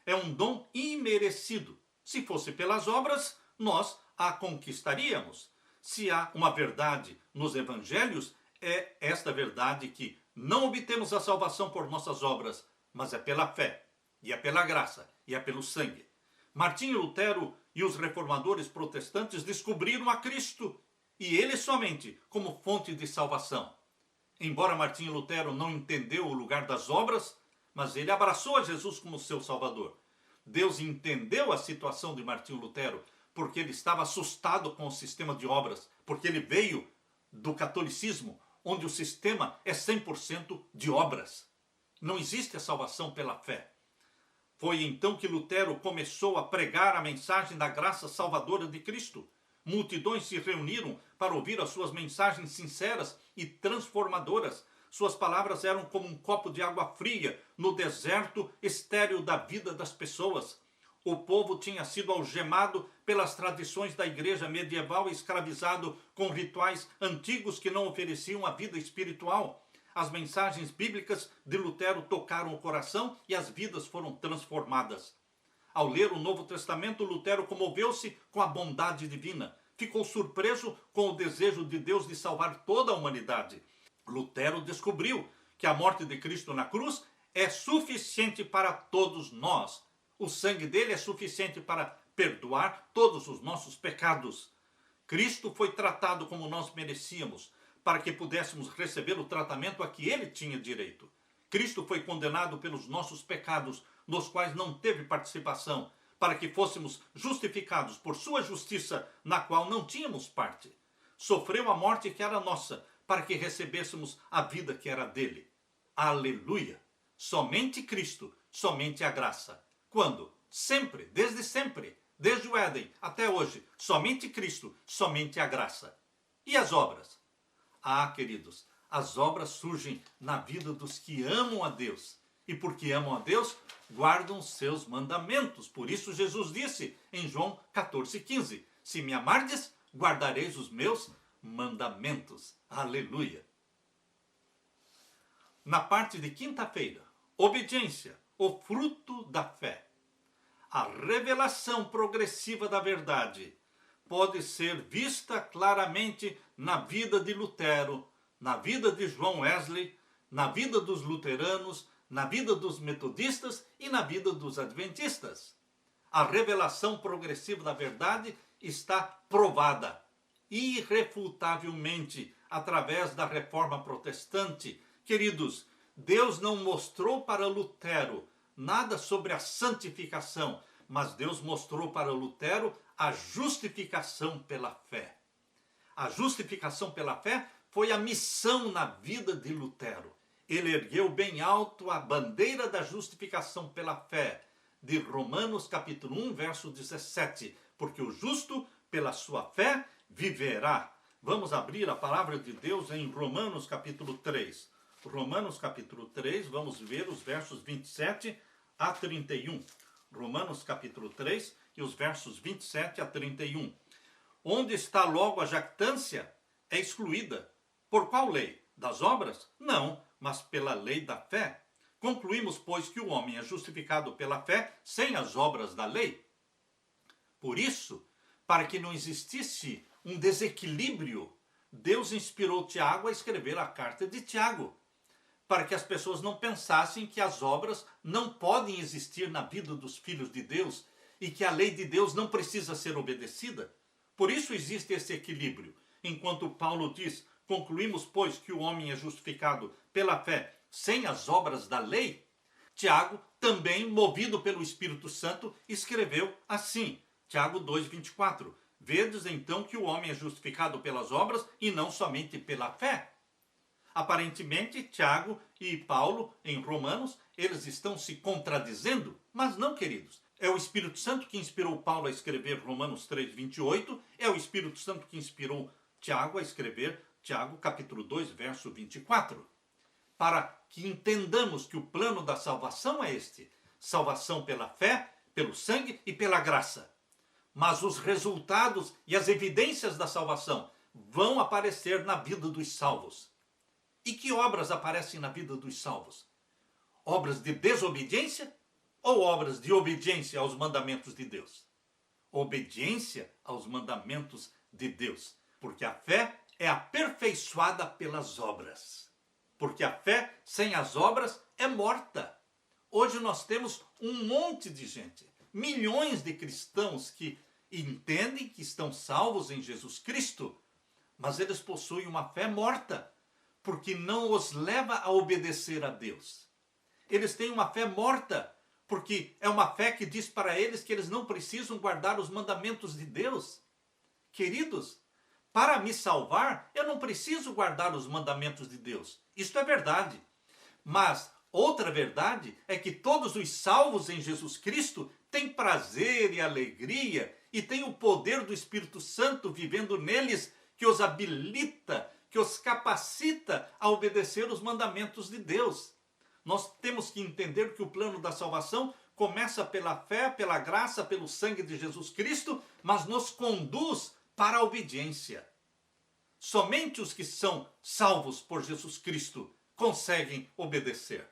É um dom imerecido. Se fosse pelas obras, nós a conquistaríamos. Se há uma verdade nos evangelhos, é esta verdade que não obtemos a salvação por nossas obras, mas é pela fé, e é pela graça, e é pelo sangue. Martinho Lutero e os reformadores protestantes descobriram a Cristo, e ele somente, como fonte de salvação. Embora Martinho Lutero não entendeu o lugar das obras, mas ele abraçou a Jesus como seu Salvador. Deus entendeu a situação de Martinho Lutero, porque ele estava assustado com o sistema de obras, porque ele veio do catolicismo, onde o sistema é 100% de obras. Não existe a salvação pela fé. Foi então que Lutero começou a pregar a mensagem da graça salvadora de Cristo. Multidões se reuniram para ouvir as suas mensagens sinceras e transformadoras. Suas palavras eram como um copo de água fria no deserto estéril da vida das pessoas. O povo tinha sido algemado pelas tradições da igreja medieval e escravizado com rituais antigos que não ofereciam a vida espiritual. As mensagens bíblicas de Lutero tocaram o coração e as vidas foram transformadas. Ao ler o Novo Testamento, Lutero comoveu-se com a bondade divina. Ficou surpreso com o desejo de Deus de salvar toda a humanidade. Lutero descobriu que a morte de Cristo na cruz é suficiente para todos nós. O sangue dele é suficiente para perdoar todos os nossos pecados. Cristo foi tratado como nós merecíamos, para que pudéssemos receber o tratamento a que ele tinha direito. Cristo foi condenado pelos nossos pecados, nos quais não teve participação, para que fôssemos justificados por sua justiça, na qual não tínhamos parte. Sofreu a morte que era nossa, para que recebêssemos a vida que era dele. Aleluia! Somente Cristo, somente a graça. Quando? Sempre, desde o Éden até hoje, somente Cristo, somente a graça. E as obras? Ah, queridos, as obras surgem na vida dos que amam a Deus. E porque amam a Deus, guardam seus mandamentos. Por isso Jesus disse em João 14,15: se me amardes, guardareis os meus mandamentos. Aleluia! Na parte de quinta-feira, obediência, o fruto da fé. A revelação progressiva da verdade pode ser vista claramente na vida de Lutero, na vida de João Wesley, na vida dos luteranos, na vida dos metodistas e na vida dos adventistas. A revelação progressiva da verdade está provada irrefutavelmente através da reforma protestante. Queridos, Deus não mostrou para Lutero nada sobre a santificação, mas Deus mostrou para Lutero a justificação pela fé. A justificação pela fé foi a missão na vida de Lutero. Ele ergueu bem alto a bandeira da justificação pela fé, de Romanos capítulo 1, verso 17, porque o justo pela sua fé viverá. Vamos abrir a palavra de Deus em Romanos capítulo 3. Romanos capítulo 3, vamos ver os versos 27 a 31. Romanos capítulo 3 e os versos 27 a 31. Onde está logo a jactância é excluída. Por qual lei? Das obras? Não, mas pela lei da fé. Concluímos, pois, que o homem é justificado pela fé sem as obras da lei. Por isso, para que não existisse um desequilíbrio, Deus inspirou Tiago a escrever a carta de Tiago, para que as pessoas não pensassem que as obras não podem existir na vida dos filhos de Deus e que a lei de Deus não precisa ser obedecida. Por isso existe esse equilíbrio. Enquanto Paulo diz, concluímos, pois, que o homem é justificado pela fé sem as obras da lei, Tiago, também movido pelo Espírito Santo, escreveu assim, Tiago 2,24. Vedes então que o homem é justificado pelas obras e não somente pela fé. Aparentemente, Tiago e Paulo, em Romanos, eles estão se contradizendo, mas não, queridos. É o Espírito Santo que inspirou Paulo a escrever Romanos 3,28, é o Espírito Santo que inspirou Tiago a escrever Tiago capítulo 2, verso 24. Para que entendamos que o plano da salvação é este: salvação pela fé, pelo sangue e pela graça. Mas os resultados e as evidências da salvação vão aparecer na vida dos salvos. E que obras aparecem na vida dos salvos? Obras de desobediência ou obras de obediência aos mandamentos de Deus? Obediência aos mandamentos de Deus. Porque a fé é aperfeiçoada pelas obras. Porque a fé sem as obras é morta. Hoje nós temos um monte de gente, milhões de cristãos que entendem que estão salvos em Jesus Cristo, mas eles possuem uma fé morta, porque não os leva a obedecer a Deus. Eles têm uma fé morta, porque é uma fé que diz para eles que eles não precisam guardar os mandamentos de Deus. Queridos, para me salvar, eu não preciso guardar os mandamentos de Deus. Isto é verdade. Mas outra verdade é que todos os salvos em Jesus Cristo têm prazer e alegria e têm o poder do Espírito Santo vivendo neles, que os habilita, que os capacita a obedecer os mandamentos de Deus. Nós temos que entender que o plano da salvação começa pela fé, pela graça, pelo sangue de Jesus Cristo, mas nos conduz para a obediência. Somente os que são salvos por Jesus Cristo conseguem obedecer.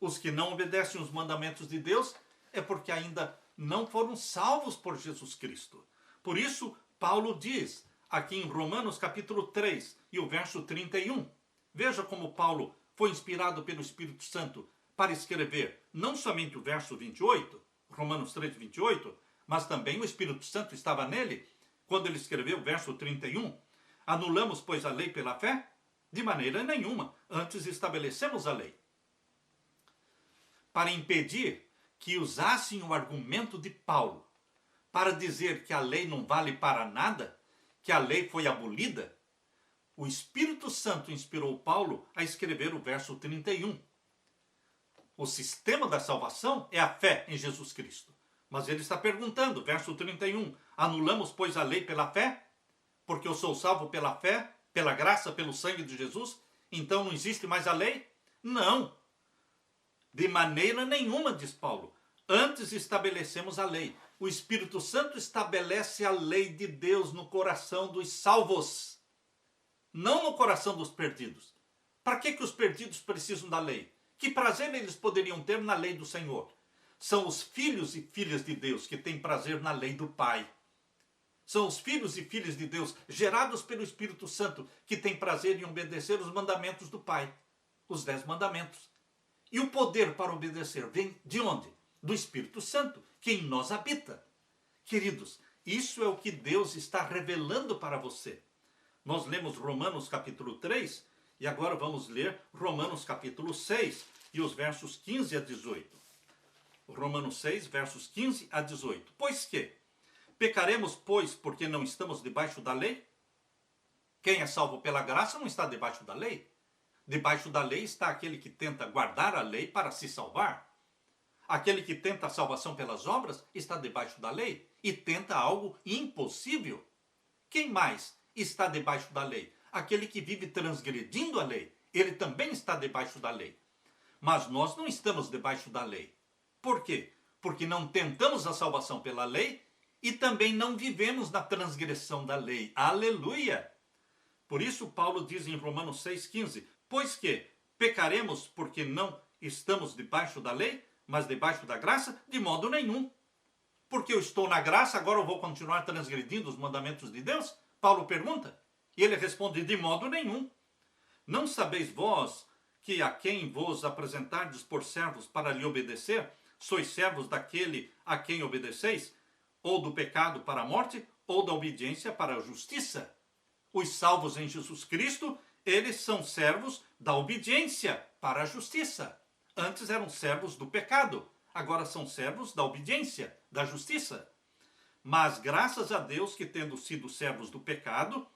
Os que não obedecem os mandamentos de Deus é porque ainda não foram salvos por Jesus Cristo. Por isso, Paulo diz aqui em Romanos capítulo 3 e o verso 31. Veja como Paulo foi inspirado pelo Espírito Santo para escrever não somente o verso 28, Romanos 3, 28, mas também o Espírito Santo estava nele quando ele escreveu o verso 31. Anulamos, pois, a lei pela fé? De maneira nenhuma. Antes estabelecemos a lei. Para impedir que usassem o argumento de Paulo para dizer que a lei não vale para nada, que a lei foi abolida, o Espírito Santo inspirou Paulo a escrever o verso 31. O sistema da salvação é a fé em Jesus Cristo. Mas ele está perguntando, verso 31, anulamos, pois, a lei pela fé? Porque eu sou salvo pela fé, pela graça, pelo sangue de Jesus? Então não existe mais a lei? Não. De maneira nenhuma, diz Paulo. Antes estabelecemos a lei. O Espírito Santo estabelece a lei de Deus no coração dos salvos, não no coração dos perdidos. Para que os perdidos precisam da lei? Que prazer eles poderiam ter na lei do Senhor? São os filhos e filhas de Deus que têm prazer na lei do Pai. São os filhos e filhas de Deus, gerados pelo Espírito Santo, que têm prazer em obedecer os mandamentos do Pai, os 10 mandamentos. E o poder para obedecer vem de onde? Do Espírito Santo, que em nós habita. Queridos, isso é o que Deus está revelando para você. Nós lemos Romanos capítulo 3 e agora vamos ler Romanos capítulo 6 e os versos 15 a 18. Romanos 6, versos 15 a 18. Pois que? Pecaremos, pois, porque não estamos debaixo da lei? Quem é salvo pela graça não está debaixo da lei. Debaixo da lei está aquele que tenta guardar a lei para se salvar. Aquele que tenta a salvação pelas obras está debaixo da lei e tenta algo impossível. Quem mais está debaixo da lei? Aquele que vive transgredindo a lei. Ele também está debaixo da lei. Mas nós não estamos debaixo da lei. Por quê? Porque não tentamos a salvação pela lei e também não vivemos na transgressão da lei. Aleluia! Por isso Paulo diz em Romanos 6,15, pois que pecaremos porque não estamos debaixo da lei, mas debaixo da graça? De modo nenhum. Porque eu estou na graça, agora eu vou continuar transgredindo os mandamentos de Deus? Paulo pergunta. E ele responde, de modo nenhum. Não sabeis vós que a quem vos apresentardes por servos para lhe obedecer, sois servos daquele a quem obedeceis, ou do pecado para a morte, ou da obediência para a justiça? Os salvos em Jesus Cristo, eles são servos da obediência para a justiça. Antes eram servos do pecado, agora são servos da obediência, da justiça. Mas graças a Deus que, tendo sido servos do pecado,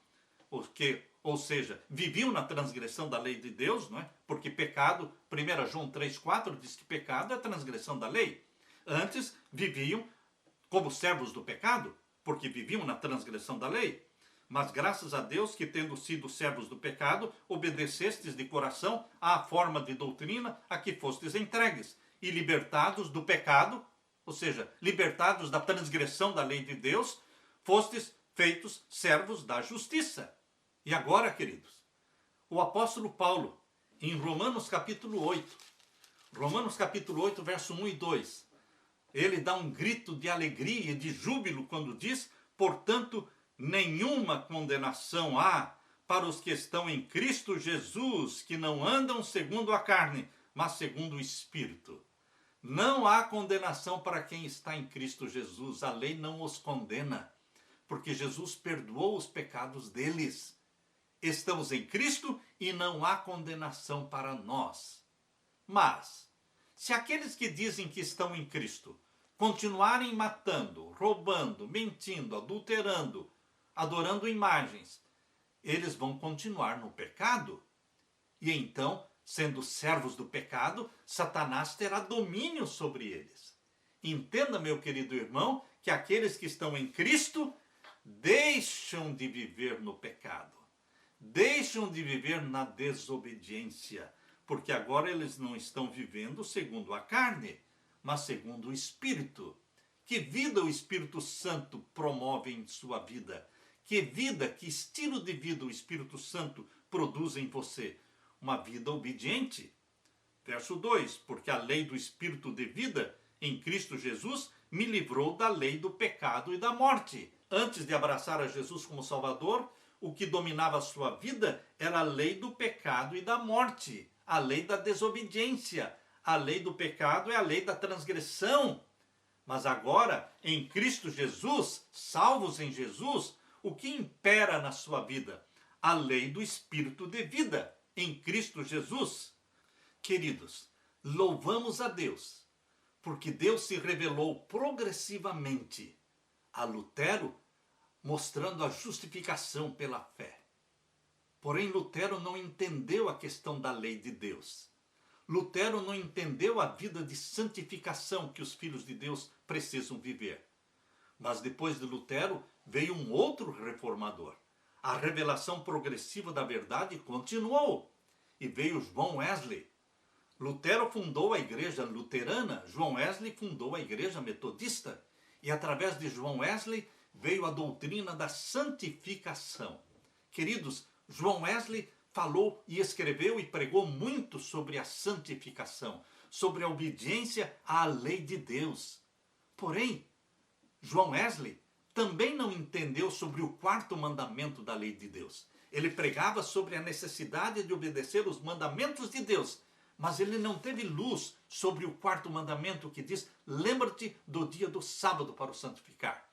ou seja, viviam na transgressão da lei de Deus, não é? Porque pecado, 1 João 3,4 diz que pecado é transgressão da lei. Antes viviam como servos do pecado, porque viviam na transgressão da lei. Mas graças a Deus que, tendo sido servos do pecado, obedecestes de coração à forma de doutrina a que fostes entregues, e libertados do pecado, ou seja, libertados da transgressão da lei de Deus, fostes feitos servos da justiça. E agora, queridos, o apóstolo Paulo, em Romanos capítulo 8, verso 1 e 2, ele dá um grito de alegria e de júbilo quando diz, portanto, nenhuma condenação há para os que estão em Cristo Jesus, que não andam segundo a carne, mas segundo o Espírito. Não há condenação para quem está em Cristo Jesus. A lei não os condena, porque Jesus perdoou os pecados deles. Estamos em Cristo e não há condenação para nós. Mas, se aqueles que dizem que estão em Cristo continuarem matando, roubando, mentindo, adulterando, adorando imagens, eles vão continuar no pecado. E então, sendo servos do pecado, Satanás terá domínio sobre eles. Entenda, meu querido irmão, que aqueles que estão em Cristo deixam de viver no pecado. Deixam de viver na desobediência, porque agora eles não estão vivendo segundo a carne, mas segundo o Espírito. Que vida o Espírito Santo promove em sua vida? Que vida, que estilo de vida o Espírito Santo produz em você? Uma vida obediente. Verso 2, porque a lei do Espírito de vida em Cristo Jesus me livrou da lei do pecado e da morte. Antes de abraçar a Jesus como Salvador, o que dominava a sua vida era a lei do pecado e da morte, a lei da desobediência. A lei do pecado é a lei da transgressão. Mas agora, em Cristo Jesus, salvos em Jesus, o que impera na sua vida? A lei do Espírito de vida em Cristo Jesus. Queridos, louvamos a Deus, porque Deus se revelou progressivamente a Lutero, mostrando a justificação pela fé. Porém, Lutero não entendeu a questão da lei de Deus. Lutero não entendeu a vida de santificação que os filhos de Deus precisam viver. Mas depois de Lutero veio um outro reformador. A revelação progressiva da verdade continuou. E veio João Wesley. Lutero fundou a igreja luterana, João Wesley fundou a igreja metodista. E através de João Wesley veio a doutrina da santificação. Queridos, João Wesley falou e escreveu e pregou muito sobre a santificação, sobre a obediência à lei de Deus. Porém, João Wesley também não entendeu sobre o quarto mandamento da lei de Deus. Ele pregava sobre a necessidade de obedecer os mandamentos de Deus, mas ele não teve luz sobre o quarto mandamento que diz: lembra-te do dia do sábado para o santificar.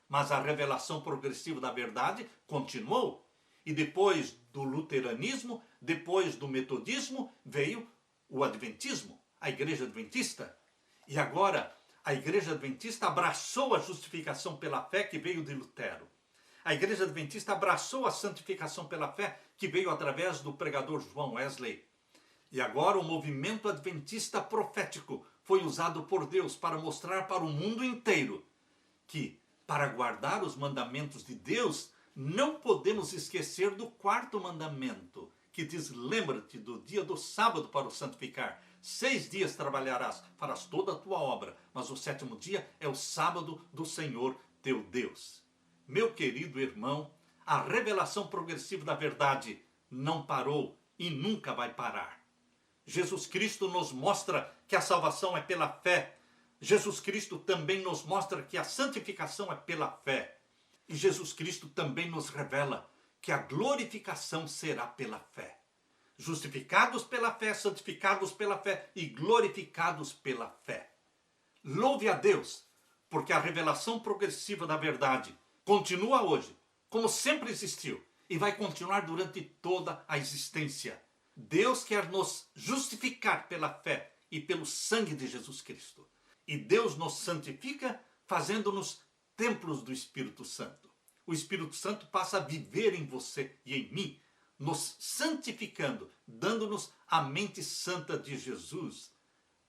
Mas a revelação progressiva da verdade continuou. E depois do luteranismo, depois do metodismo, veio o adventismo, a igreja adventista. E agora a Igreja Adventista abraçou a justificação pela fé que veio de Lutero. A Igreja Adventista abraçou a santificação pela fé que veio através do pregador João Wesley. E agora o movimento adventista profético foi usado por Deus para mostrar para o mundo inteiro que, para guardar os mandamentos de Deus, não podemos esquecer do quarto mandamento, que diz: lembra-te do dia do sábado para o santificar. 6 dias trabalharás, farás toda a tua obra, mas o 7º dia é o sábado do Senhor teu Deus. Meu querido irmão, a revelação progressiva da verdade não parou e nunca vai parar. Jesus Cristo nos mostra que a salvação é pela fé. Jesus Cristo também nos mostra que a santificação é pela fé. E Jesus Cristo também nos revela que a glorificação será pela fé. Justificados pela fé, santificados pela fé e glorificados pela fé. Louve a Deus, porque a revelação progressiva da verdade continua hoje, como sempre existiu, e vai continuar durante toda a existência. Deus quer nos justificar pela fé e pelo sangue de Jesus Cristo. E Deus nos santifica fazendo-nos templos do Espírito Santo. O Espírito Santo passa a viver em você e em mim, nos santificando, dando-nos a mente santa de Jesus.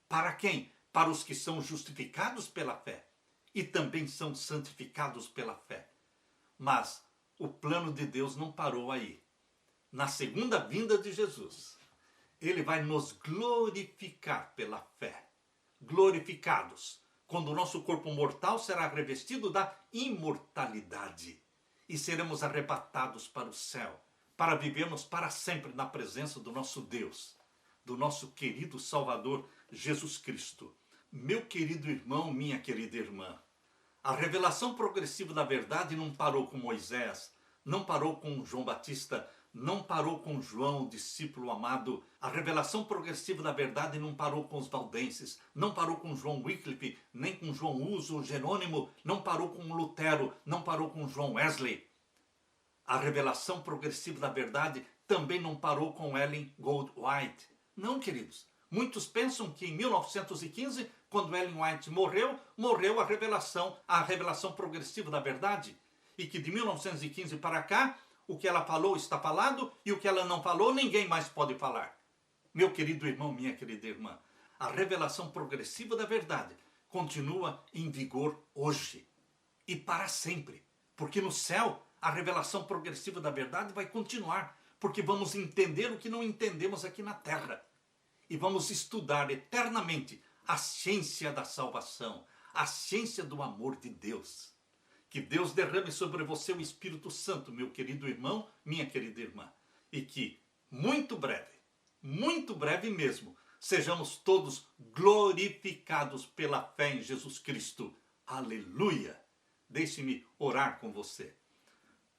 Para quem? Para os que são justificados pela fé e também são santificados pela fé. Mas o plano de Deus não parou aí. Na segunda vinda de Jesus, ele vai nos glorificar pela fé. Glorificados, quando o nosso corpo mortal será revestido da imortalidade e seremos arrebatados para o céu, para vivermos para sempre na presença do nosso Deus, do nosso querido Salvador Jesus Cristo. Meu querido irmão, minha querida irmã, a revelação progressiva da verdade não parou com Moisés, não parou com João Batista, não parou com João, o discípulo amado. A revelação progressiva da verdade não parou com os valdenses, não parou com João Wycliffe, nem com João Uso, Jerônimo, não parou com Lutero, não parou com João Wesley. A revelação progressiva da verdade também não parou com Ellen Goldwhite. Não, queridos. Muitos pensam que em 1915, quando Ellen White morreu a revelação progressiva da verdade. E que de 1915 para cá, o que ela falou está falado e o que ela não falou, ninguém mais pode falar. Meu querido irmão, minha querida irmã, a revelação progressiva da verdade continua em vigor hoje e para sempre. Porque no céu, a revelação progressiva da verdade vai continuar, porque vamos entender o que não entendemos aqui na terra. E vamos estudar eternamente a ciência da salvação, a ciência do amor de Deus. Que Deus derrame sobre você o Espírito Santo, meu querido irmão, minha querida irmã. E que muito breve mesmo, sejamos todos glorificados pela fé em Jesus Cristo. Aleluia! Deixe-me orar com você.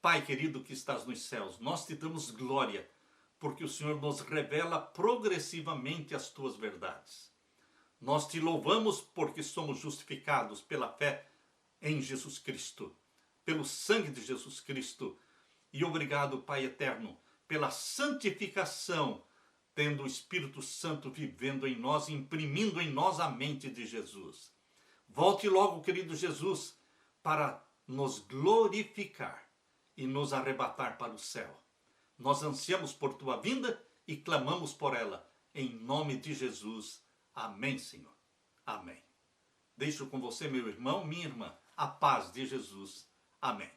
Pai querido que estás nos céus, nós te damos glória, porque o Senhor nos revela progressivamente as tuas verdades. Nós te louvamos porque somos justificados pela fé em Jesus Cristo, pelo sangue de Jesus Cristo. E obrigado, Pai eterno, pela santificação, tendo o Espírito Santo vivendo em nós, imprimindo em nós a mente de Jesus. Volte logo, querido Jesus, para nos glorificar e nos arrebatar para o céu. Nós ansiamos por tua vinda e clamamos por ela. Em nome de Jesus. Amém, Senhor. Amém. Deixo com você, meu irmão, minha irmã, a paz de Jesus. Amém.